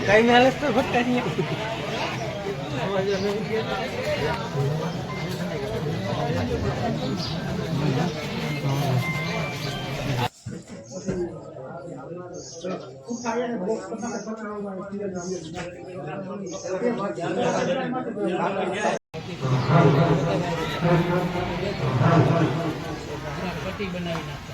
કઈ મેલેસ તો ફટકા નહીં પટ્ટી બનાવી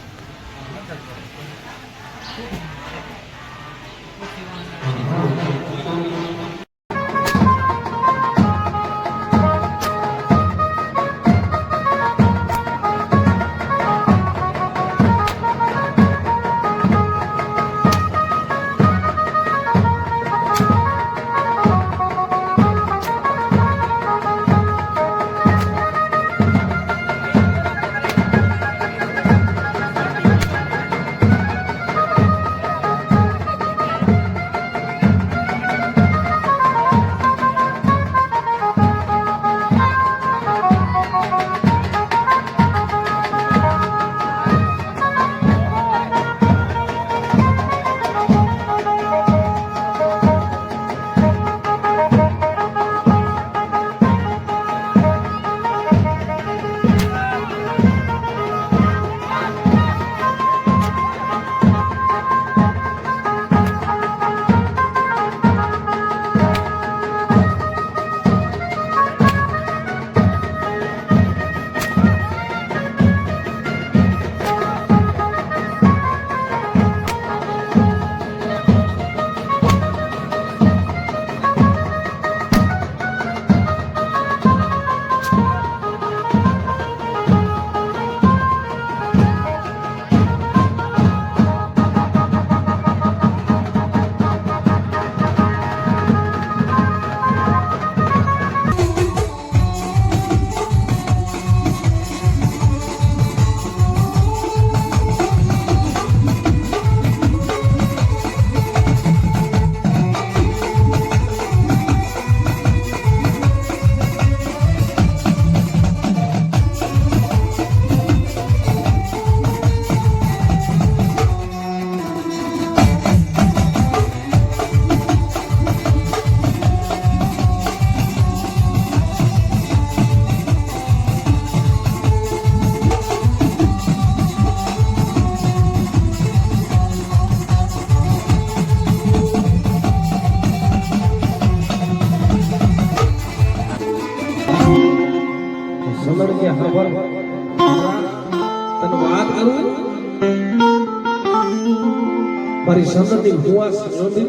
મારી સંતતિ હુઆ સંતતિ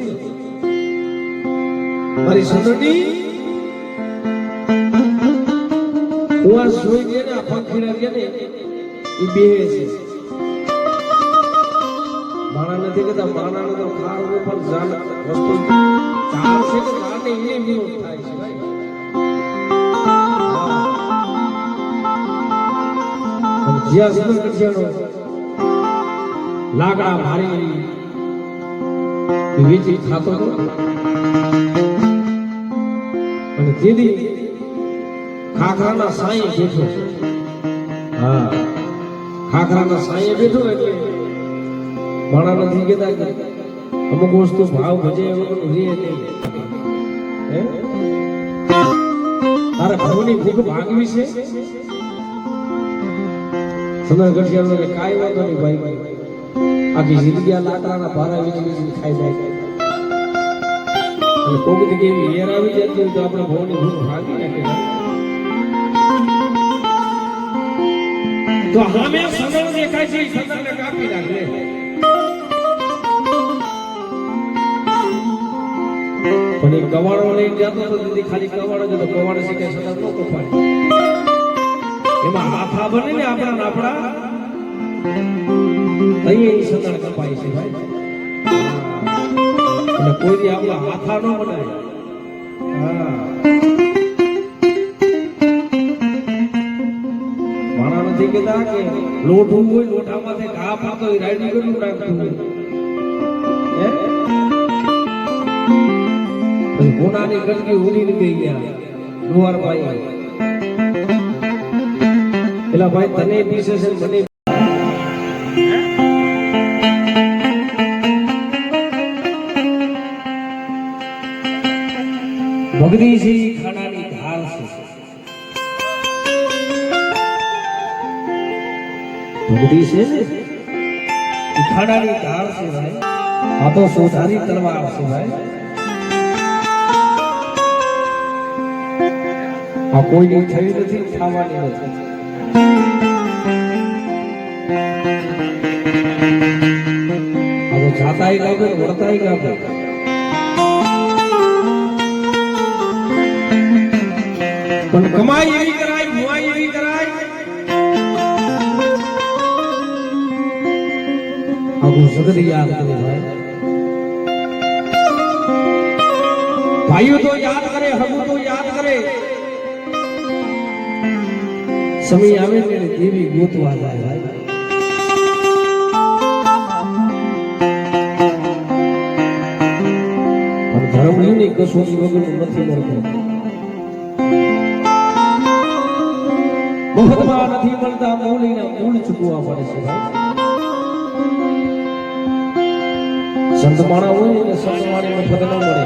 મારી સંતતિ હુઆ સોઈ ગયા ને પંખીડા ગયા ને એ બેહે છે માણા નથી કહેતા માણાનો તો ખાર ઉપર જાન વસ્તુ ચાર છે કે રાતે એ વિરોધ થાય છે ભાઈ જ્યાં સુધી કઠિયાનો લાકડા ભારી વિચિત થતો હતો અને દીદી ખાખરાના સાંયે બેઠો હા ખાખરાના સાંયે બેઠો એટલે માણા નથી કહેતા કે અમુક વસ્તુ ભાવ ભજે એવું રીએ નહીં તારે ભાવની ભૂખ ભાગવી છે સમય ઘટિયાળો કે કાંઈ વાંધો નહીં ભાઈ આખી જિંદગી આ લાકડાના ભારા વીજળી ખાઈ જાય અને કોક જગ્યાએ એવી હેર આવી જતી હોય તો આપણે ભાવની ભૂખ ભાગી નાખે તો હામે સગળ દેખાય છે સગળને કાપી નાખે પણ એ કવાડો લઈને જતો તો દીદી ખાલી કવાડો જ હતો, કવાડો શીખે સદા ન કપાય. એમાં હાથા બને ને આપણા અહીં સદા કપાય છે ભાઈ. એટલે કોઈ દી આપણા હાથા ન બનાય. હા, માણા નથી કહેતા કે લોઢું હોય લોઢામાંથી ઘા પાતો હોય રાયડું કેટલું નાખતું હોય. કોનાની ગંદકી ઉડી ગઈ ગયા લુહારભાઈ. પેલા ભાઈ તને પીસે છે મને ભગદી છે ખાનાની ધાર છે. ભગદી છે ને એ ખાનાની ધાર છે ભાઈ. આ તો સોધારી તલવાર છે ભાઈ. આ કોઈની થઈ નથી, ખાવાની નથી. આ તો જાતાય ગામે વળતાય ગામે. પણ કમાઈ એવી કરાય, ભુવાઈ એવી કરાય. આખું જગત યાદ કરે ભાઈ. ભાઈઓ તો યાદ કરે, હગુ તો યાદ કરે. સમય આવે ને દેવી ગોતવા જાય ભાઈ. પણ ધર્મની કસોટી વગરનું નથી મળતું. મફતમાં નથી મળતા, મૌલીના મૂળ ચૂકવવા પડે છે ભાઈ. સંત માણા હોય ને સંત માણી મફત ન મળે.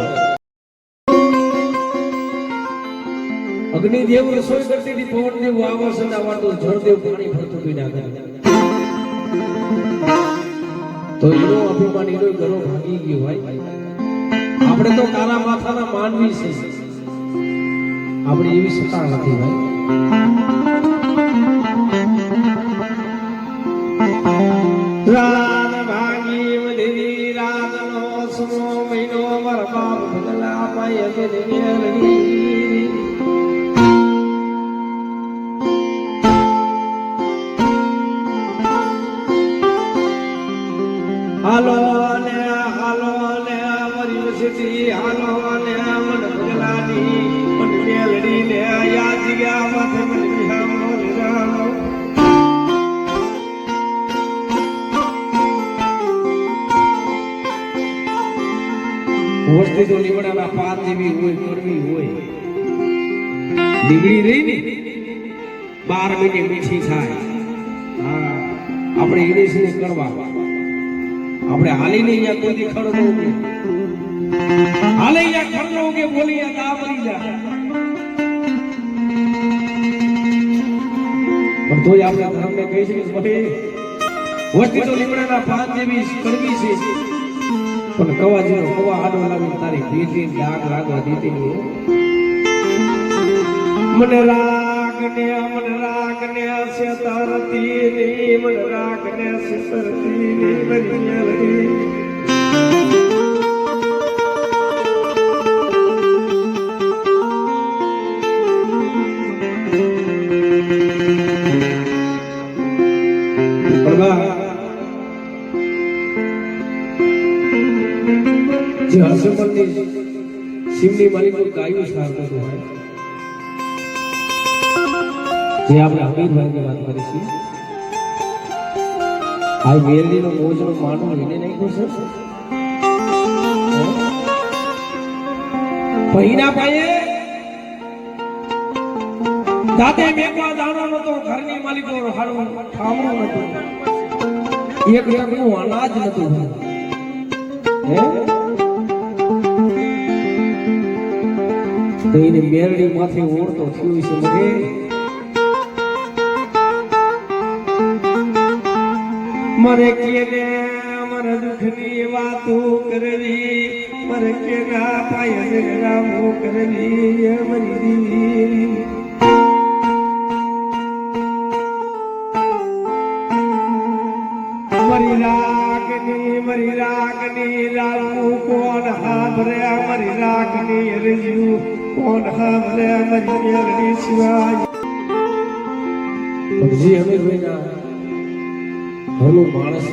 અગ્નિદેવ રસોઈ કરતી હતી, પવનદેવ વાવસન આવડતું, જળદેવ પાણી ભરતું પી નાખે. તો એનો અભિમાન એનો ગરો ભાગી ગયો ભાઈ. આપણે તો કાલા માથાના માનવી છે, આપણે એવી સત્તા નથી ભાઈ. રાત ભાગી વધી રાતનો સમો મહિનો મારા બાપ ભગલા પાય કે લગી. હાલો ને મારી વસતી, હાલો ને મન ભગલાની મન મેલડી ને યાદ ગયા માથે મન બિહામો લીરાનો. વસ્તી તો લીમડાના પાન જેવી હોય, કરવી હોય. લીમડી રહી ને 12 મહિને મીઠી થાય. હા, આપણે એને છે કરવા. આપણે હાલીને અહીંયા કોઈ દી ખડો કે હાલે અહીંયા ખડો કે બોલી આ મરી જાય. પણ તોય આપણે ધર્મને કહી છે કે વસ્તી તો લીમડાના પાન જેવી કરવી છે. પણ કવા જેવો કવા આડો લાવીને તારી ભીતી ડાક લાગવા દીધી નહીં. મને રાગને છે તરતી ની, મને રાગને છે તરતી ની બની. જે હસમની સિમની માલિક ગાયું સારતો હોય, જે આપણે હમીરભાઈની વાત કરી છે. આ મેરડીનો મોજનો માંડવો લઈને નાખ્યો છે. પહીના પાયે દાદે મેકવા દાણો નતો, ઘરની માલિકો હાડું ઠામણું નતું, એક ટકનું અનાજ નતું. એને મેરડી માથે ઓળતો થયું છે. મને કેને મારા દુઃખની વાતો કરવી, મને કેના પાયે રામો કરવી. મરી દીવી મરી રાગની રાગની રાગું કોણ હાભરે અમારી રાગની રજ્યું કોણ હાભરે અમારી મેલડી સિવાય જી અમે ભાઈના ભલું માણસ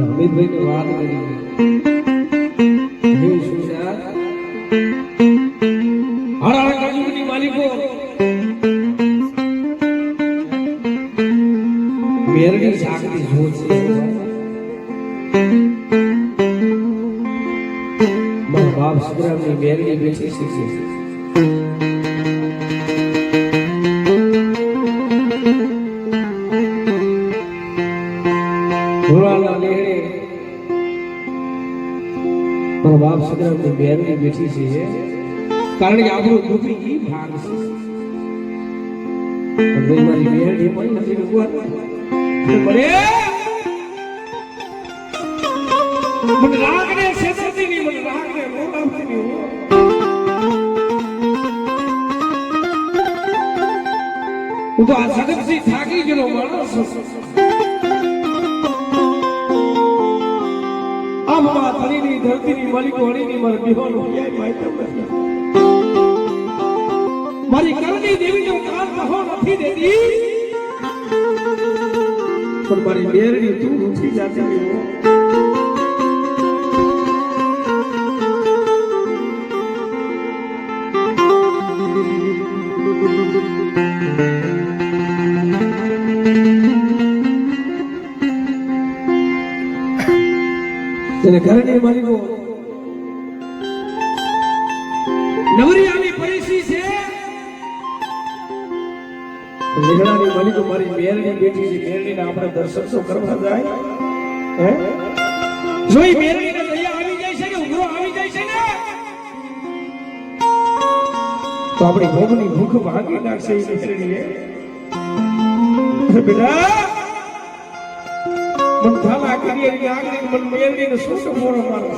અમિતભાઈ ને વાત કરી માલિકો મેરડી શાકની જોત છે મારા બાપ સુગ્રામની મેરડી બેઠી છે ધોળાના લેહડે મારા બાપ સુગ્રામની મેરડી બેઠી છે કારણ કે આપણું દુઃખી ઈ ભાગ છે પણ મારી મેરડી પણ નથી મને રાગ ને સેસતી નહીં મને રાગ ને મોડાવતી નહીં હું તો આ સગતથી થાકી ગયેલો માણસ આ બાબા ધરીની ધરતીની માલિકો હણીની મારા દીવાનું ક્યાંય માહિતી નથી મારી કરણી દેવી નો કાન કહો નથી દેતી પણ મારી મેરડી તું ઉઠી જાતી હો તેને કરણી માલિકો નવરી આવી પૈસી છે લીગડાની માલિકો મારી મેરડી બેઠી છે મેરડીને આપણે દર્શન તો કરવા જાય હે જોઈ મેરડીને દયા આવી જાય છે ને ઉભરો આવી જાય છે ને તો આપણી ભોગની ભૂખ ભાગી નાખશે એ મેરડીએ બેટા મન થાલા કરી કે આગળ મન મેરડીને શું મોરો મારો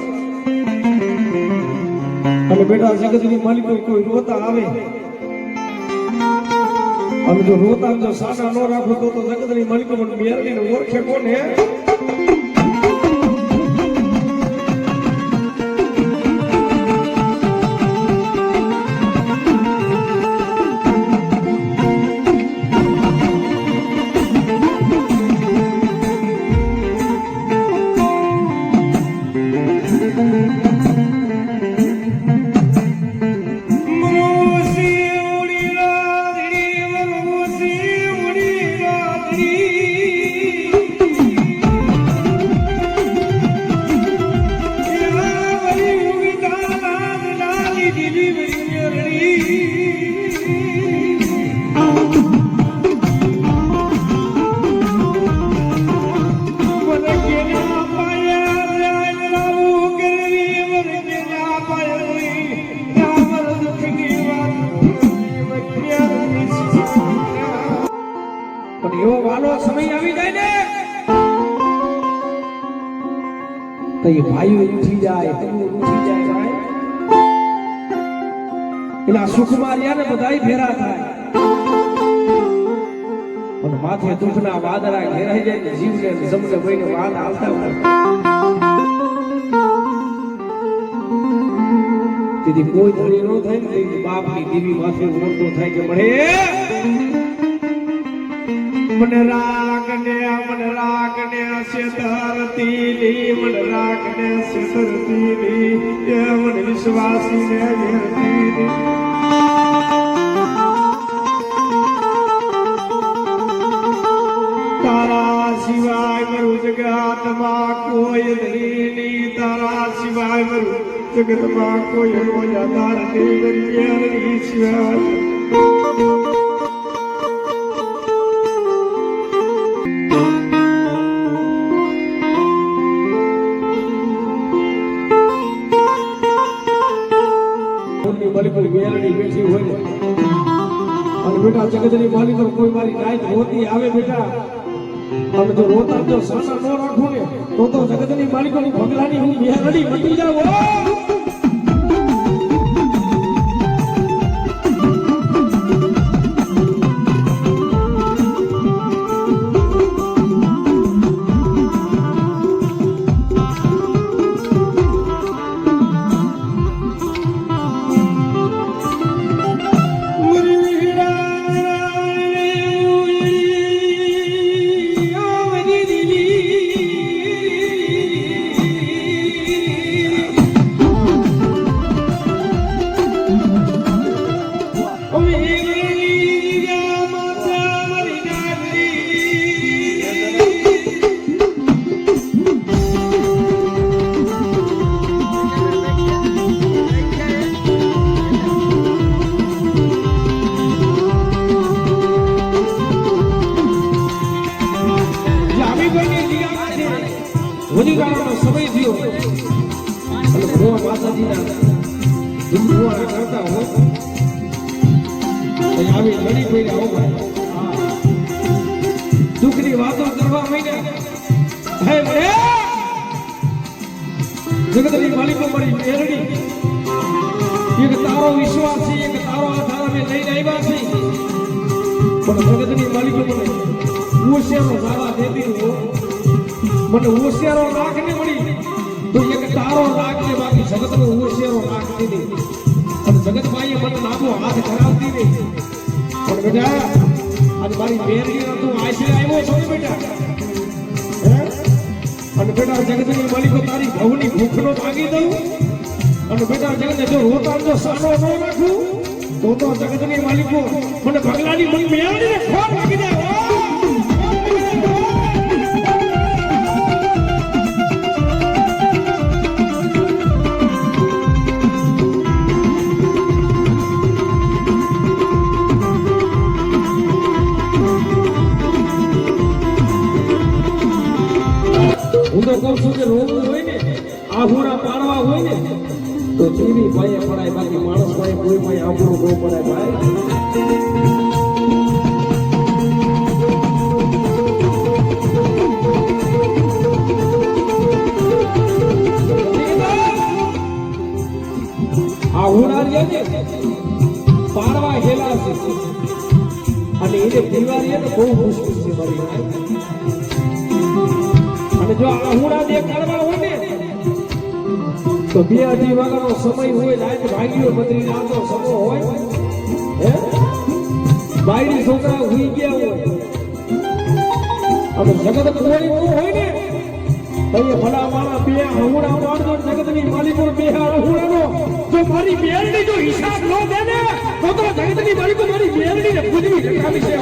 અને બેટા જગતની માલિકો કોઈ રોતા આવે અને જો રોતા જો સાડા ન રાખો તો જગતની માલિકો પણ મેરડીને ઓળખે કોને એવો વાલો સમય આવી જાય ને તો એ ભાઈઓ ઉઠી જાય ઉઠી જાય ભાઈ એના સુખમાં રહ્યા ને બધાય ભેરા થાય અને માથે દુઃખના વાદળા ઘેરાઈ જાય ને જીવને જમને ભાઈને વાત આવતા હોય તેથી કોઈ ધણી ન થાય ને બાપની દેવી માથે ઓળખો થાય કે મળે मन राग ने से धरती ली मन राग ने से धरती ली ये मन विश्वासी ने धरती ली तारा सिवाय मरु जगत में कोई नहीं तारा सिवाय मरु जगत में कोई रोजा धरती मेरी सिवाय મેરડી બેઠી હોય અને બેટા જગતની માલિકો કોઈ મારી નાઈટ હોતી આવે બેટા અને જો રોતા જો સાસા ન રાખો ને તો જગતની માલિકોની ભગલાની હું મેરડી મટી જાવ બધી ગાળાનો સમય થયો અને ભગવાન માતાજીના ધૂમધુવાણા કરતા હો આવી લડી પડ્યા હો ભાઈ દુઃખની વાતો કરવા માંડ્યા હે રે જગતની માલિકો મારી મેરડી એક તારો વિશ્વાસ છે એક તારો આધાર અમે લઈને આવ્યા છે પણ જગતની માલિકો મને હોશિયારો સારા દેતી હો મને હોશિયારો રાખ ને મળી તો એક તારો રાખ ને બાકી જગતનો હોશિયારો રાખ દીધી અને જગતભાઈએ મને લાંબો હાથ ધરાવતી નહીં પણ બેટા અને મારી મેરડી તું આશરે આવ્યો છો બેટા અને બેટા જગતની માલિકો તારી ભવની ભૂખનો માગી દઉં અને બેટા જગત જો રોતા જો સાનો ન રાખું તો જગતની માલિકો મને ભગલાની મન મેળવીને ખોટ માગી દે હું તો કહું છું કે રોગું હોય ને આહુડા પાડવા હોય ને તો ટીવી ભાઈએ પડાય બાકી માણસ ભાઈ કોઈ ભાઈ આહુડો ન પડાય ભાઈ આહુડા ને પાડવા હેલા છે અને એને દિવાળી ને બહુ મુશ્કેલ છે મારી ભાઈ અને જો આહુડા દે કરવા હોય ને તો 2-2:30 વાગ્યાનો સમય હોય રાત ભાગ્યો બદરી રાતનો સમય હોય હે બાયડી છોકરા હુઈ ગયા હોય અને જગત કોઈ ન હોય ને તો એ ભલા મારા બે આહુડા પાડજો જગતની માલિકો બે આહુડાનો જો મારી બેરડી જો હિસાબ ન દે ને તો જગતની માલિકો મારી બેરડી ને પૂજવી લગાવી છે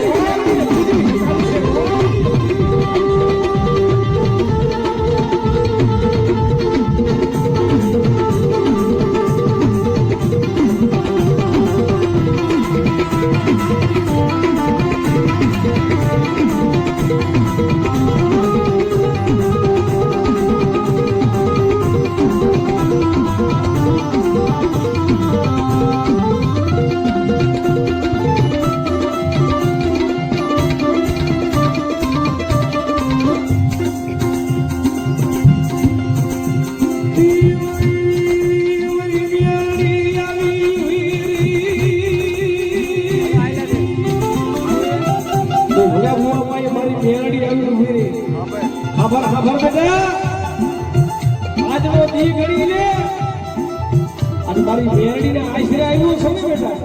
મારી મેરડી ને આશરે આવ્યો છે ને બેટા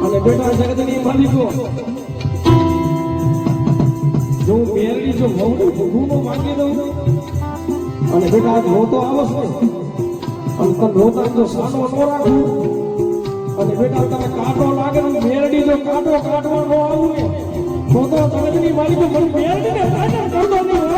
અને બેટા જગતની માલિકો જો મેરડી જો ભૂનો માંગી દઉં અને બેટા રોતો આવસ ને અને તને રોતા જો સાનો ન રાખું અને બેટા તને કાંટો લાગે ને મેરડી જો કાંટો કાઢવા ન આવું ને તો જગતની માલિકો મારી મેરડી ને કાંટો કરતો નહીં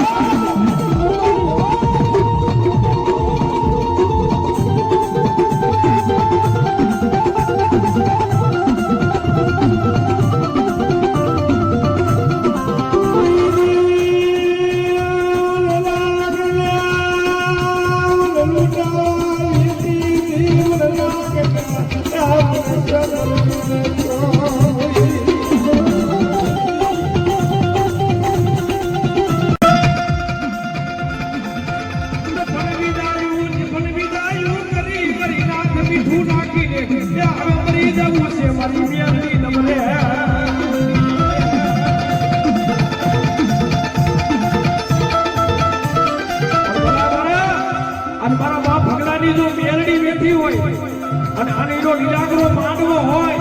અને આનો લીલાગરો માંડવો હોય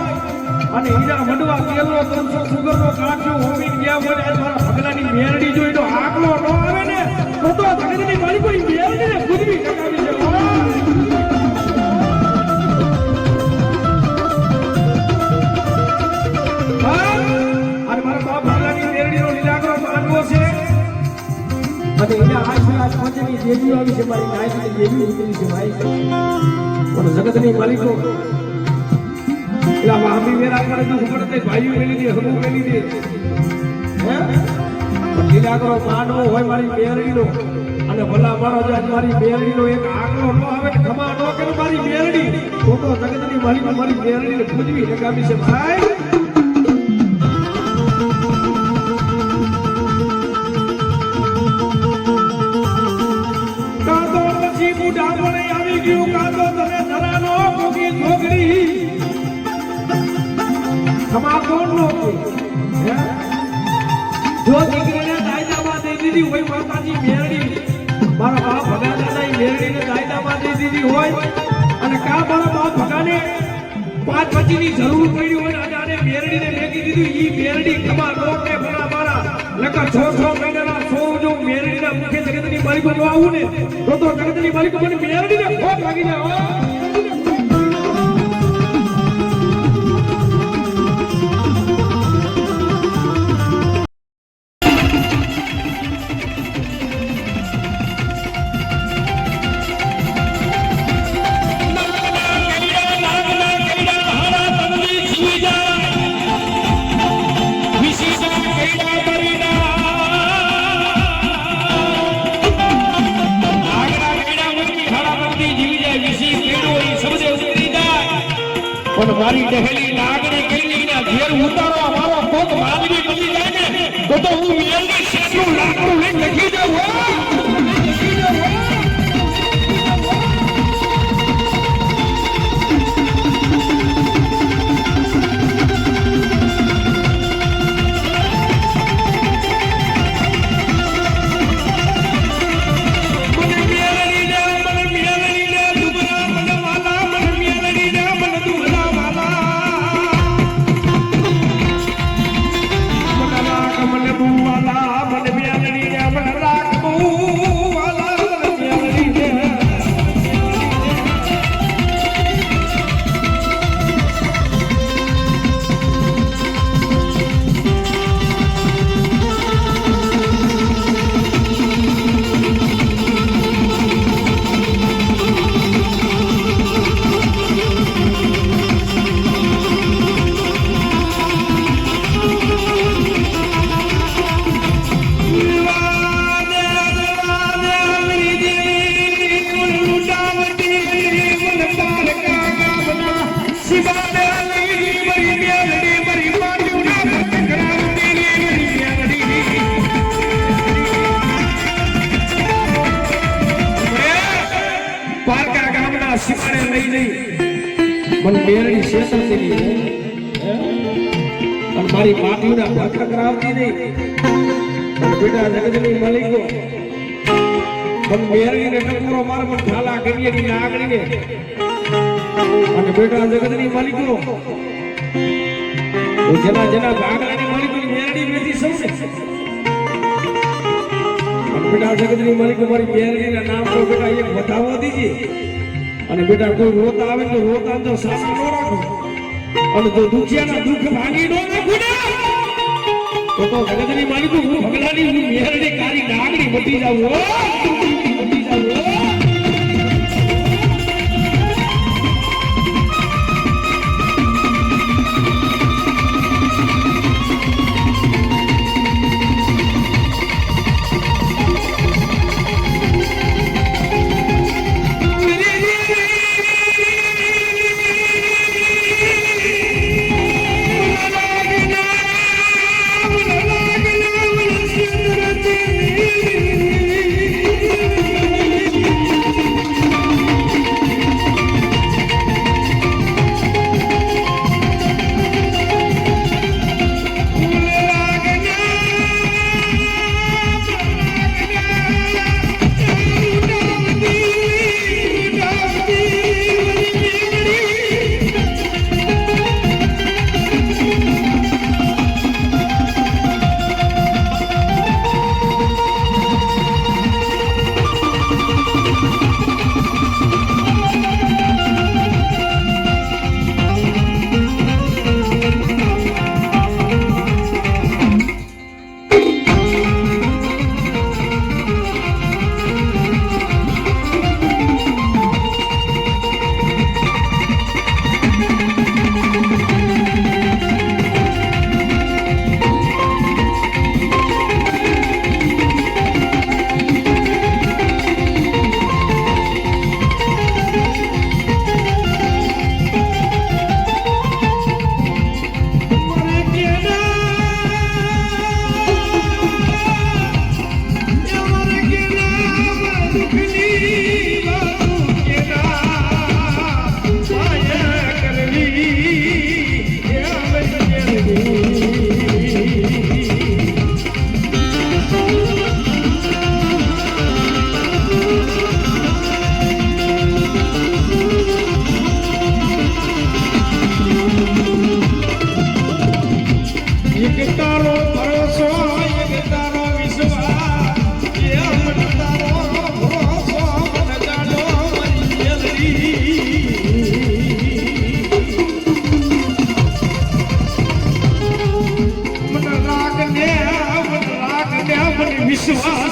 અને હીરા મંડવા કેલો 300 સુગરનો કાચો હોમીન ગયા હોય અને મારા ભગલાની મેરડી જોઈ તો આકલો ન આવે ને તો જગતની માલિકો ની મેરડી ને ખુદવી ટકાવી છે અને મારા બાપ ભગલાની મેરડીનો લીલાગરો માંડવો છે અને એના આશીર્વાદ પંચની દેવી આવી છે મારી નાયકની દેવી ઉતરી છે ભાઈ પણ જગતની માલિકો એલા વાહમી વેરા કરે દુઃખ પડતે ભાઈઓ મેલી દે હમુ મેલી દે હે લીલાગરો માનવો હોય મારી મેરડીનો અને ભલા મારો જે મારી મેરડીનો એક આંકડો ન આવે ને ખમા ન કરે મારી મેરડી તો જગતની માલિક મારી મેરડીને પૂજવી લગાવી છે ભાઈ કાતો પછી બુઢા મને આવી ગયું કાતો તમે ધરાનો કોકી છોકરી ખમા કોણ નો હે જો દીકરીને દાયદામાં દઈ દીધી હોય માતાજી મેરડી મારા બાપ ભગા દાદાએ મેરડીને દાયદામાં દઈ દીધી હોય અને કા મારા બાપ ભગાને 5-25 ની જરૂર પડી હોય અને આને મેરડીને મેકી દીધું ઈ મેરડી ખમા લોકે ભલા મારા લકા 6 મહિનાના 100 જો મેરડીના મુખે જગતની માલિકો જો આવું ને તો જગતની માલિકો મને મેરડીને ખોટ લાગી જાય પણ મારી ડહેલી નાગણી કઈ ના ઘેર ઉતારો મારો કોક માંગણી બની જાય ને તો હું મેલની શેઠનું લાકડું લઈને લખી જાઉં મને મેરડી શેષણ દેવી અને મારી માટીના ભાખા કરાવતી નહીં અને બેટા જગતની માલિકો મને મેરડીને ટકોરો માર મને ઠાલા કરીએ ની આગળીને અને બેટા જગતની માલિકો જેના ભાગલાની માલિકોની મેરડી વેચી સૌને અને બેટા જગતની માલિકો મારી મેરડીના નામ પર બેટા એક વધાવો દીજે અને બેટા કોઈ રોતા આવે તો રોતા તો સાસા ન રાખો અને જો દુખિયાના દુઃખ ભાંગી ન નાખું તો જગતની માલિકો હું ભગલાની હું મેરડી કારી નાગડી મટી જાઉં મટી જાઉં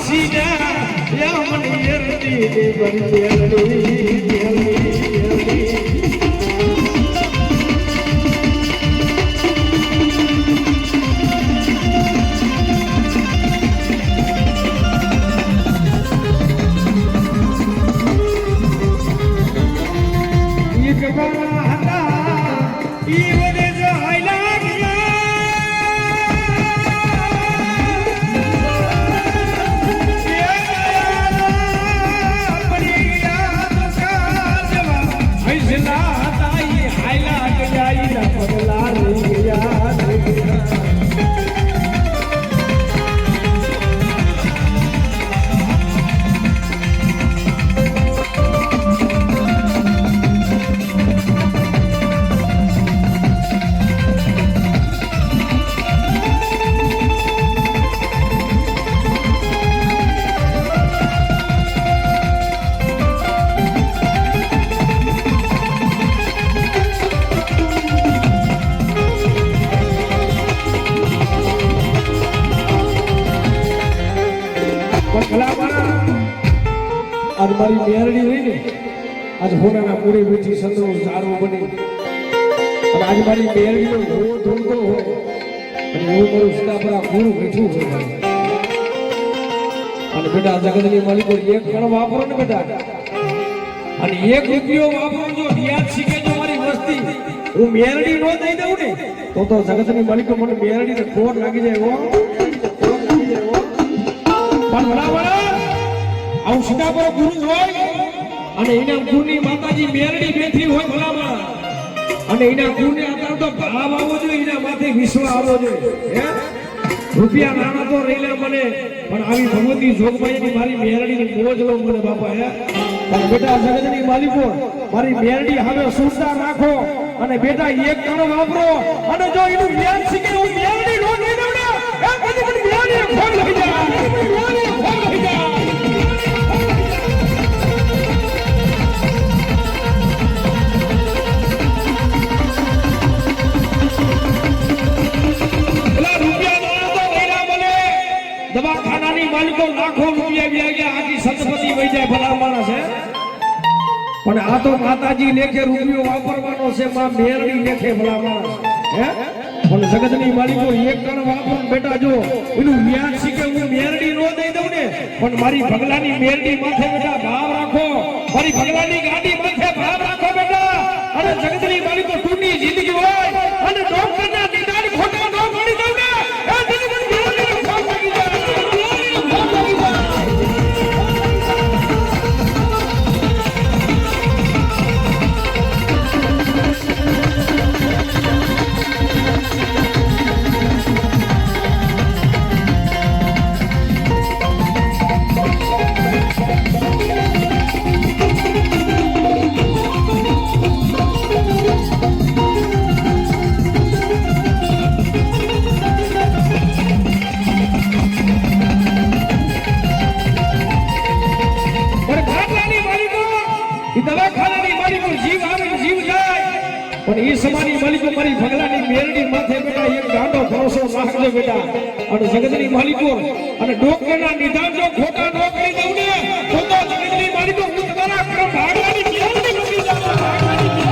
વાસીના યામની એરડી દે બની એરડી आज मारी मेरड़ी रही ने आज होना पूरे बेटी संदो सारो बनी और आज मारी मेरड़ी नो हो ढूंढतो हो और वो मारो सीधा पर गुरु बैठू हो और बेटा जगतनी मालिक एक कण वापरो ने बेटा और एक रुपयो वापरो जो रियाज सीखे जो मारी मस्ती वो मेरड़ी नो दई दऊ ने तो जगतनी मालिक मन मेरड़ी ने कोट लागी जाए वो पण बराबर આવું સીતાપુર ગુરુ હોય અને એના ગુરુની માતાજી મેરડી બેઠી હોય ભલામાં અને એના ગુરુને અત્યારે તો ભાવ આવવો જોઈએ એના માથે વિશ્વ આવવો જોઈએ હે રૂપિયા નાના તો રહીલે મને પણ આવી ભગવતી જોગમાઈની મારી મેરડીની મોજ લો મને બાપા હે પણ બેટા જગતની માલિકો મારી મેરડી હવે સુરતા રાખો અને બેટા એક કણ વાપરો અને જો એનું જ્ઞાન શીખે હું મેરડી નો દઈ દઉં ને એ પછી મને મેરડી ખોટ લઈ જાય મેરડી ખોટ લઈ જાય દવાખાનાની માલિકો લાખો રૂપિયા વ્યાગ્યા આખી સતપતિ વહી જાય ભલા માણસ હે પણ આ તો માતાજી લેખે રૂપિયો વાપરવાનો છે માં મેરડી લેખે ભલા માણસ હે પણ જગતની માલિકો એક કણ વાપરો બેટા જો એનું વ્યાજ શીખે હું મેરડી નો દઈ દઉં ને પણ મારી ભગલાની મેરડી માથે બેટા ભાવ રાખો મારી ભગલાની ગાડી માથે ભાવ રાખો બેટા અને જગતની માલિકો ટૂંકી જિંદગી હોય અને ડોક્ટરના નિદાન ખોટા ન મળી દઉં ને એ જગતની મેરડી ભાવ લાગી જાય પણ એ સમાની માલિકો મારી ભગલાની મેરડી માથે બેટા એક ગાંડો ભરોસો રાખજો બેટા અને જગતની માલિકો અને ડોક્ટરના નિદાન જો ખોટા ન કરી દઉં ને તો જગતની માલિકો હું તમારા ક્રમ ભાગવાની મેરડી મૂકી જાઉં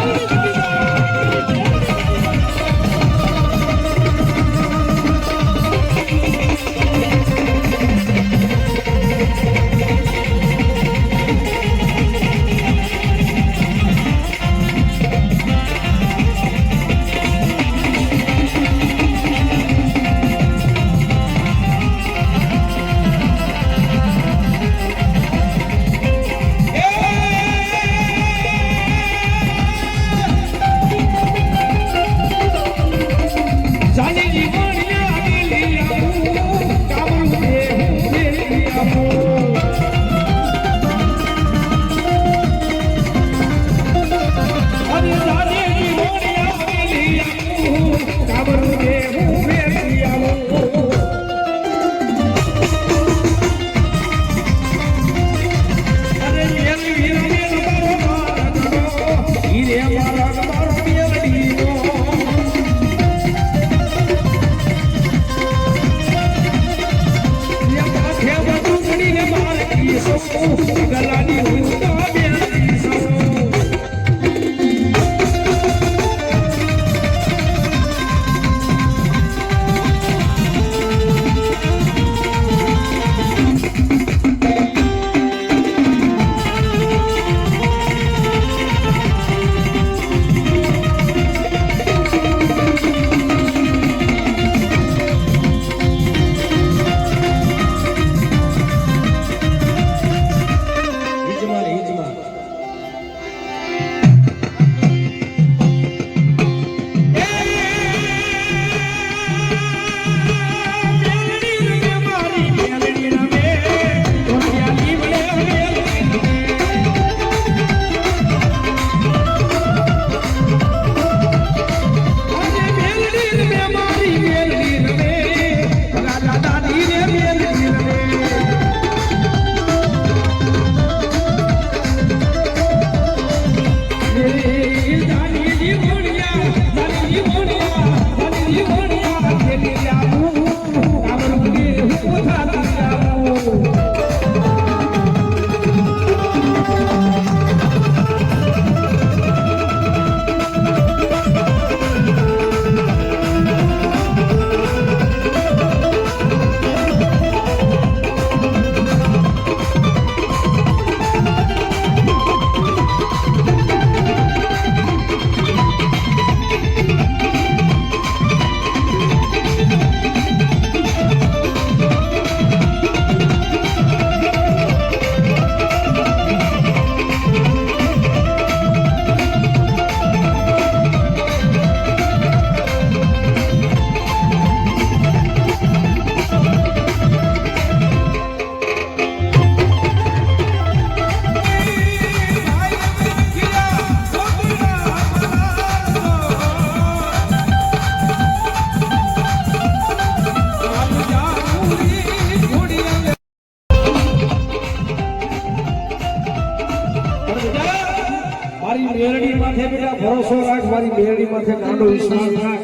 મારી મેરડી માથે બેટા ભરોસો રાખ, મારી મેરડી માથે ગાંડો વિશ્વાસ રાખ.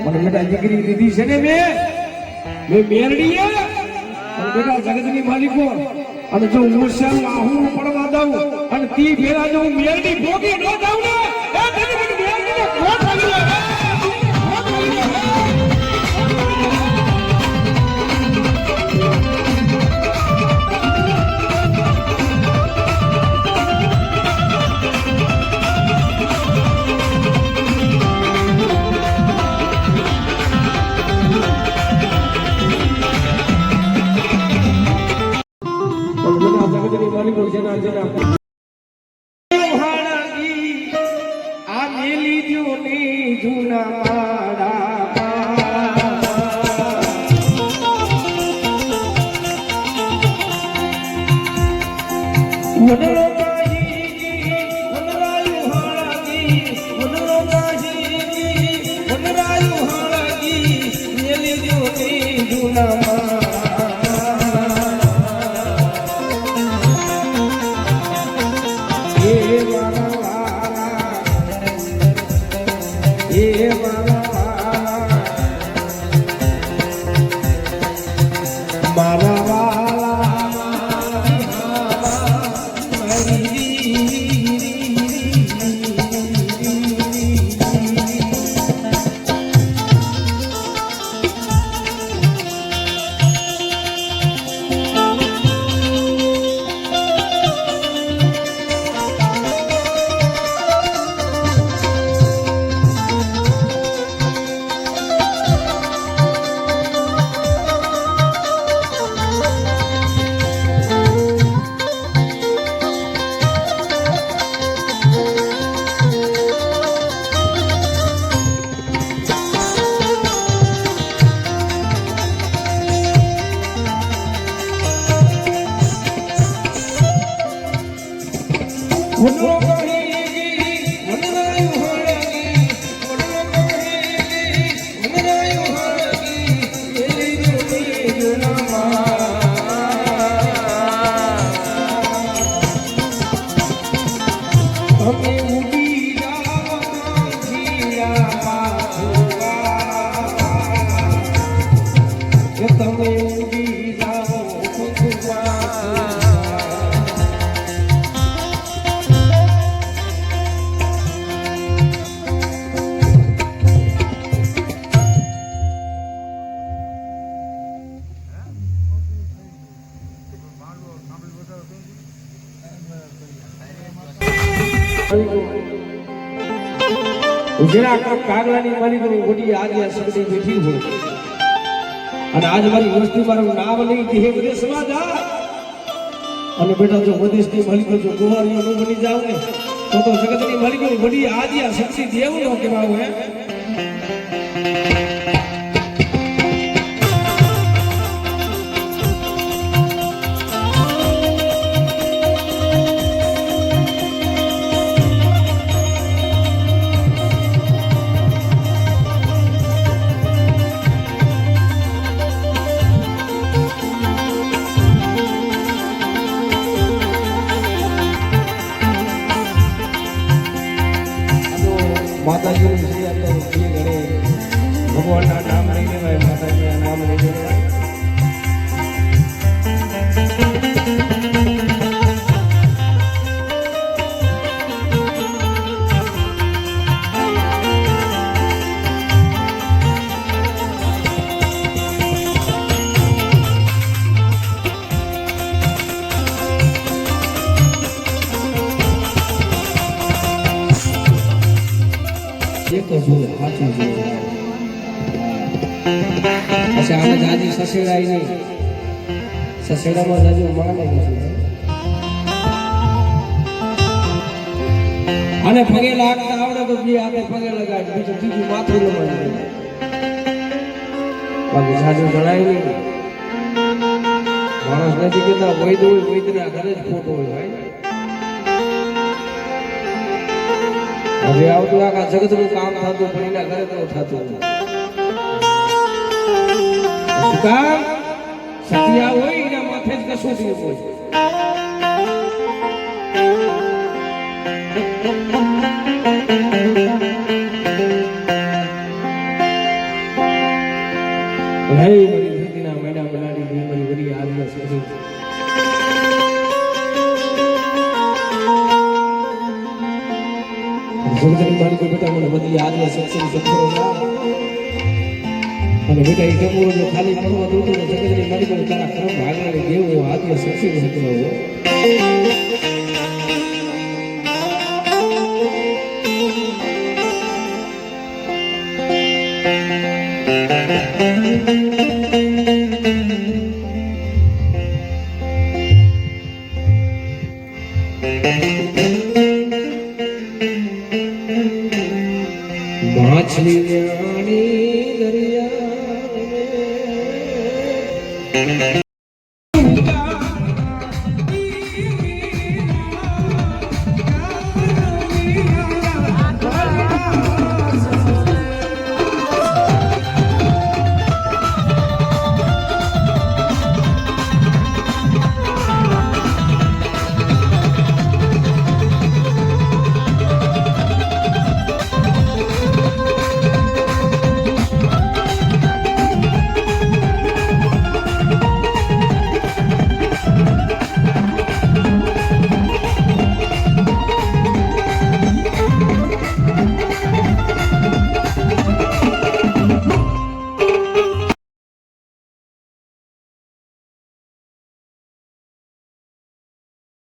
મને બેટા દીકરી દીધી છે ને મેં મેરડીએ અને બેટા જગતની માલિકો અને જો મુરશાલ આહું પડવા દઉં અને તી ભેરા જો હું મેરડી ભોગી ન જાઉં ને એ તેની મને મેરડીને ખોટ આવી લે. જગતની માલિકો જેના જેના આ મેલી જો ને જૂના વડલો જેના કાગલાની મારી તો મોટી આજે સગડી બેઠી હોય અને આજ મારી વસ્તી મારું નામ નહીં કે હે વિદેશમાં જા અને બેટા જો વિદેશની માલિકો જો કુંવારીઓ નો બની જાવ ને તો જગતની માલિકો વડી આજે આ શક્તિ દેવ નો કહેવાય હે. માતાજીનું શ્રી આપણે શ્રી ઘરે ભગવાનના નામ લઈ લેવાય, માતાજીના નામ લઈ લેવાય. એક જ હોય સાચું જોઈએ. પછી આને જાજી સસેડાય નહીં, સસેડામાં જાજી માને નથી. આને પગે લાગતા આવડે તો બે હાથે પગે લગાડ, બીજું ત્રીજું માથું લગાડ. બાકી જાજુ જણાય નહીં. માણસ નથી કહેતા વૈદ હોય વૈદના ઘરે જ ખોટો હોય ભાઈ. હવે આવતું આખા જગતનું કામ થતું પણ એના ઘરે તો થતું કામ સત્યા હોય એના માથે જ કશું થયું હોય. જગતની માલિકો બેટા મને બધી આજે સત્સંગ સત્સંગ અને બેટા એ જમવું જો ખાલી કરવા દઉં તો જગતની માલિકો તારા કર્મ ભાગવાને દેવું આજે સત્સંગ સત્સંગ માછલી